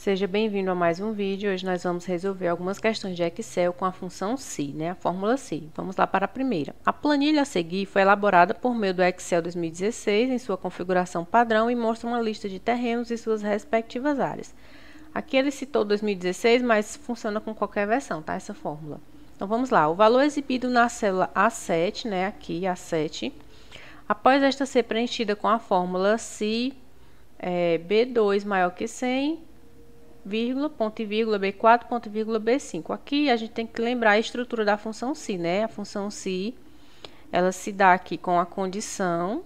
Seja bem-vindo a mais um vídeo. Hoje nós vamos resolver algumas questões de Excel com a função SI, né? A fórmula SI. Vamos lá para a primeira. A planilha a seguir foi elaborada por meio do Excel 2016 em sua configuração padrão e mostra uma lista de terrenos e suas respectivas áreas. Aqui ele citou 2016, mas funciona com qualquer versão, tá? Essa fórmula. Então vamos lá. O valor exibido na célula A7, né? Aqui, A7. Após esta ser preenchida com a fórmula SI, B2 maior que 100, vírgula, ponto e vírgula, B4, ponto e vírgula, B5. Aqui a gente tem que lembrar a estrutura da função SI, né? A função SI, ela se dá aqui com a condição,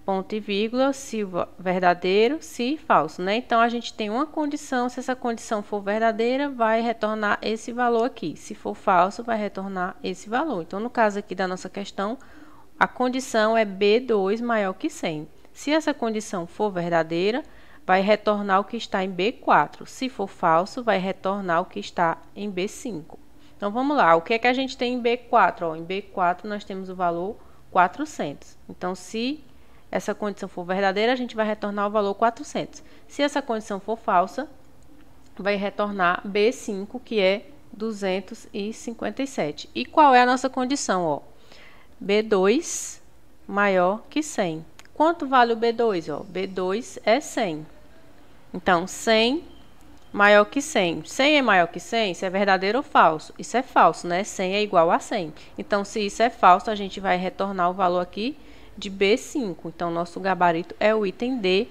ponto e vírgula, se verdadeiro, se falso, né? Então, a gente tem uma condição, se essa condição for verdadeira, vai retornar esse valor aqui. Se for falso, vai retornar esse valor. Então, no caso aqui da nossa questão, a condição é B2 maior que 100. Se essa condição for verdadeira, vai retornar o que está em B4. Se for falso, vai retornar o que está em B5. Então, vamos lá. O que é que a gente tem em B4? Ó, em B4, nós temos o valor 400. Então, se essa condição for verdadeira, a gente vai retornar o valor 400. Se essa condição for falsa, vai retornar B5, que é 257. E qual é a nossa condição? Ó, B2 maior que 100. Quanto vale o B2? Ó, B2 é 100. Então, 100 maior que 100. 100 é maior que 100? Isso é verdadeiro ou falso? Isso é falso, né? 100 é igual a 100. Então, se isso é falso, a gente vai retornar o valor aqui de B5. Então, nosso gabarito é o item D,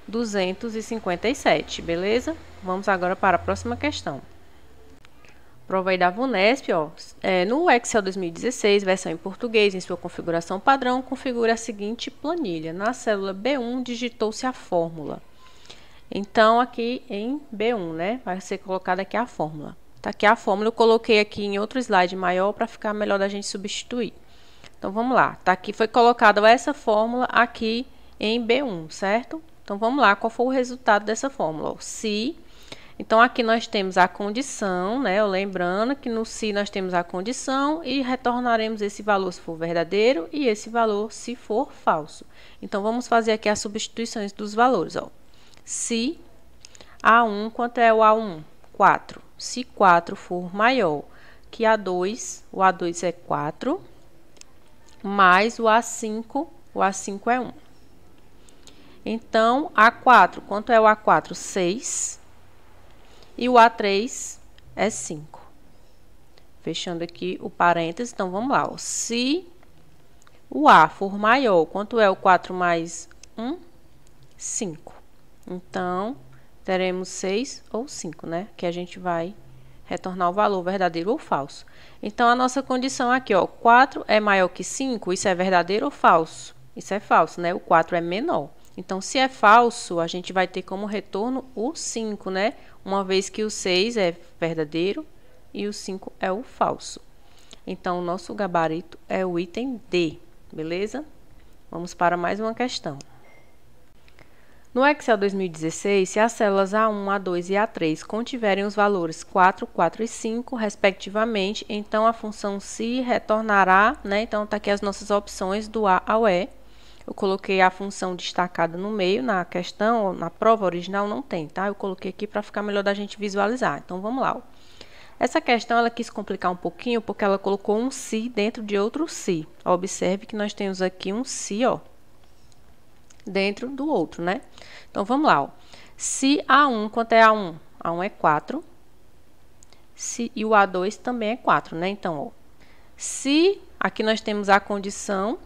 257, beleza? Vamos agora para a próxima questão. Prova aí da VUNESP, ó. No Excel 2016, versão em português, em sua configuração padrão, configura a seguinte planilha. Na célula B1, digitou-se a fórmula. Então, aqui em B1, né, vai ser colocada aqui a fórmula. Tá aqui a fórmula, eu coloquei aqui em outro slide maior para ficar melhor da gente substituir. Então, vamos lá. Tá aqui, foi colocada essa fórmula aqui em B1, certo? Então, vamos lá, qual foi o resultado dessa fórmula? Ó, se, então, aqui nós temos a condição, né, lembrando que no se nós temos a condição e retornaremos esse valor se for verdadeiro e esse valor se for falso. Então, vamos fazer aqui as substituições dos valores, ó. Se A1, quanto é o A1? 4. Se 4 for maior que A2, o A2 é 4, mais o A5 é 1. Então, A4, quanto é o A4? 6. E o A3 é 5. Fechando aqui o parênteses, então vamos lá. Ó. Se o A for maior, quanto é o 4 mais 1? 5. Então, teremos 6 ou 5, né? Que a gente vai retornar o valor verdadeiro ou falso. Então, a nossa condição aqui, ó, 4 é maior que 5, isso é verdadeiro ou falso? Isso é falso, né? O 4 é menor. Então, se é falso, a gente vai ter como retorno o 5, né? Uma vez que o 6 é verdadeiro e o 5 é o falso. Então, o nosso gabarito é o item D, beleza? Vamos para mais uma questão. No Excel 2016, se as células A1, A2 e A3 contiverem os valores 4, 4 e 5, respectivamente, então a função SI retornará, né? Então, tá aqui as nossas opções do A ao E. Eu coloquei a função destacada no meio, na questão, na prova original não tem, tá? Eu coloquei aqui para ficar melhor da gente visualizar. Então, vamos lá. Ó. Essa questão, ela quis complicar um pouquinho, porque ela colocou um SI dentro de outro SI. Observe que nós temos aqui um SI, ó, dentro do outro, né? Então, vamos lá. Ó. Se A1, quanto é A1? A1 é 4. E o A2 também é 4, né? Então, ó, se aqui nós temos a condição,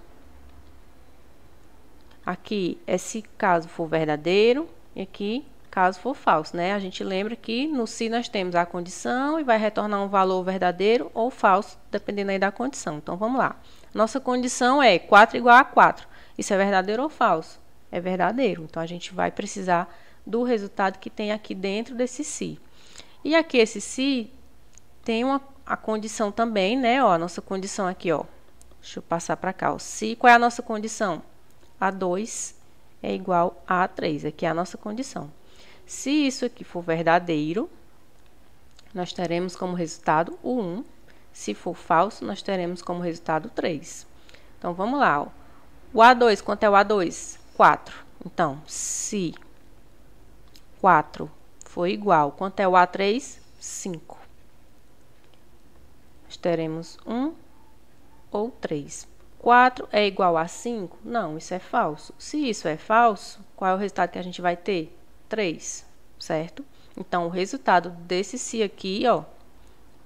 aqui é se caso for verdadeiro, e aqui caso for falso, né? A gente lembra que no se nós temos a condição e vai retornar um valor verdadeiro ou falso, dependendo aí da condição. Então, vamos lá. Nossa condição é 4 igual a 4. Isso é verdadeiro ou falso? É verdadeiro. Então, a gente vai precisar do resultado que tem aqui dentro desse se. E aqui, esse se tem a condição também, né? Ó, a nossa condição aqui, ó. Deixa eu passar para cá. Ó. Se, qual é a nossa condição? A2 é igual a A3. Aqui é a nossa condição. Se isso aqui for verdadeiro, nós teremos como resultado o 1. Se for falso, nós teremos como resultado 3. Então, vamos lá. Ó. O A2, quanto é o A2? 4. Então, se 4 for igual. Quanto é o A3? 5. Nós teremos 1 ou 3. 4 é igual a 5? Não, isso é falso. Se isso é falso, qual é o resultado que a gente vai ter? 3, certo? Então, o resultado desse se aqui, ó,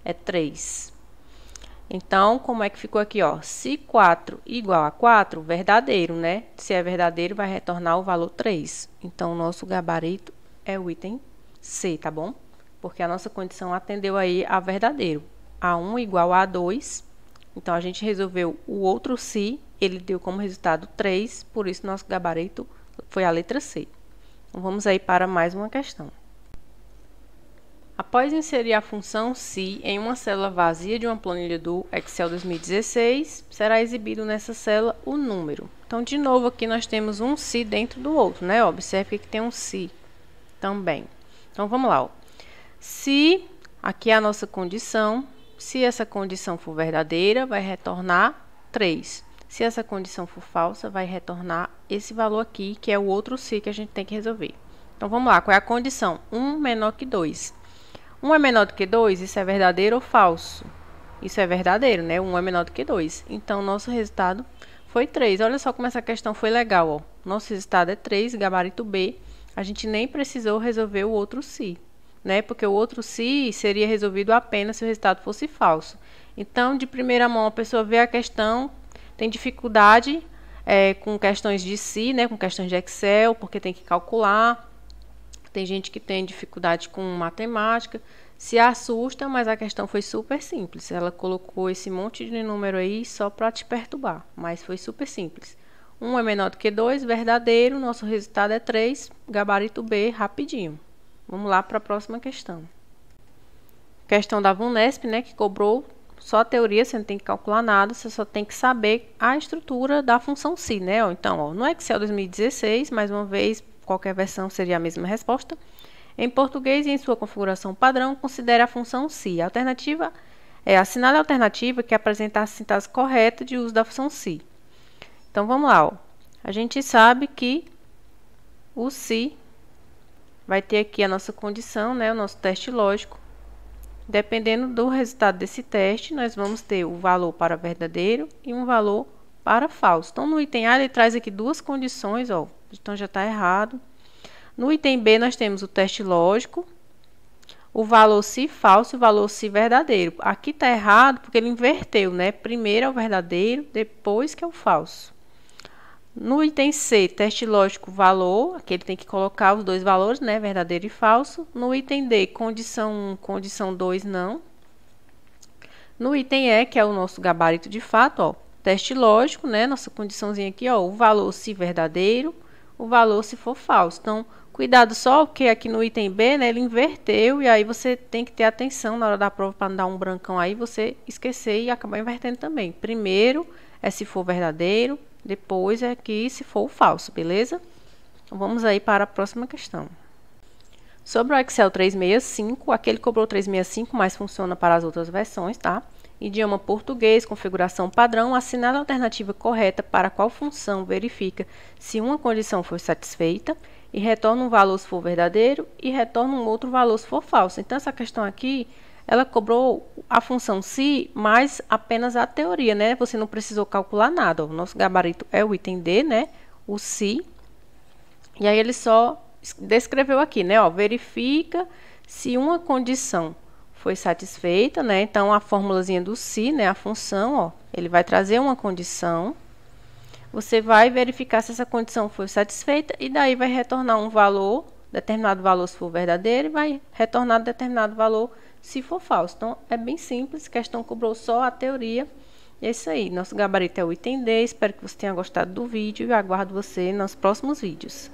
é 3. Então, como é que ficou aqui, ó? Se 4 igual a 4, verdadeiro, né? Se é verdadeiro, vai retornar o valor 3. Então, o nosso gabarito é o item C, tá bom? Porque a nossa condição atendeu aí a verdadeiro. A1 igual a 2. Então, a gente resolveu o outro se, ele deu como resultado 3, por isso nosso gabarito foi a letra C. Então, vamos aí para mais uma questão. Após inserir a função se em uma célula vazia de uma planilha do Excel 2016, será exibido nessa célula o número. Então, de novo, aqui nós temos um se dentro do outro, né? Observe que tem um se também. Então, vamos lá. Ó. Se, aqui é a nossa condição, se essa condição for verdadeira, vai retornar 3. Se essa condição for falsa, vai retornar esse valor aqui, que é o outro se que a gente tem que resolver. Então, vamos lá. Qual é a condição? 1 menor que 2. 1 é menor do que 2, isso é verdadeiro ou falso? Isso é verdadeiro, né? 1 é menor do que 2. Então, nosso resultado foi 3. Olha só como essa questão foi legal, ó. Nosso resultado é 3, gabarito B. A gente nem precisou resolver o outro se, né? Porque o outro se seria resolvido apenas se o resultado fosse falso. Então, de primeira mão, a pessoa vê a questão, tem dificuldade com questões de se, né? Com questões de Excel, porque tem que calcular. Tem gente que tem dificuldade com matemática, se assusta, mas a questão foi super simples. Ela colocou esse monte de número aí só para te perturbar, mas foi super simples. 1 é menor do que 2, verdadeiro, nosso resultado é 3, gabarito B, rapidinho. Vamos lá para a próxima questão. Questão da VUNESP, né, que cobrou só a teoria, você não tem que calcular nada, você só tem que saber a estrutura da função se, né? Então, ó, no Excel 2016, mais uma vez, qualquer versão seria a mesma resposta. Em português e em sua configuração padrão, considere a função se. A alternativa assinale a alternativa que apresenta a sintaxe correta de uso da função se. Então, vamos lá. Ó. A gente sabe que o se vai ter aqui a nossa condição, né, o nosso teste lógico. Dependendo do resultado desse teste, nós vamos ter o valor para verdadeiro e um valor para falso. Então, no item A, ele traz aqui duas condições, ó. Então, já está errado. No item B, nós temos o teste lógico, o valor se falso e o valor se verdadeiro. Aqui está errado porque ele inverteu, né? Primeiro é o verdadeiro, depois que é o falso. No item C, teste lógico, valor, aqui ele tem que colocar os dois valores, né? Verdadeiro e falso. No item D, condição 1, condição 2, não. No item E, que é o nosso gabarito de fato, ó, teste lógico, né? Nossa condiçãozinha aqui, ó, o valor se verdadeiro, o valor se for falso. Então, cuidado só, porque aqui no item B, né, ele inverteu, e aí você tem que ter atenção na hora da prova para não dar um brancão aí, você esquecer e acabar invertendo também. Primeiro é se for verdadeiro, depois é aqui se for falso, beleza? Então, vamos aí para a próxima questão. Sobre o Excel 365, aqui ele cobrou 365, mas funciona para as outras versões, tá? Idioma português, configuração padrão, assinale a alternativa correta para qual função verifica se uma condição foi satisfeita e retorna um valor se for verdadeiro e retorna um outro valor se for falso. Então, essa questão aqui, ela cobrou a função se, mas apenas a teoria, né? Você não precisou calcular nada. O nosso gabarito é o item D, né? O se. E aí, ele só descreveu aqui, né? Ó, verifica se uma condição foi satisfeita, né? Então, a formulazinha do se, né? A função, ó, ele vai trazer uma condição. Você vai verificar se essa condição foi satisfeita e daí vai retornar um valor, determinado valor se for verdadeiro, e vai retornar determinado valor se for falso. Então, é bem simples, a questão cobrou só a teoria. E é isso aí, nosso gabarito é o item D. Espero que você tenha gostado do vídeo e aguardo você nos próximos vídeos.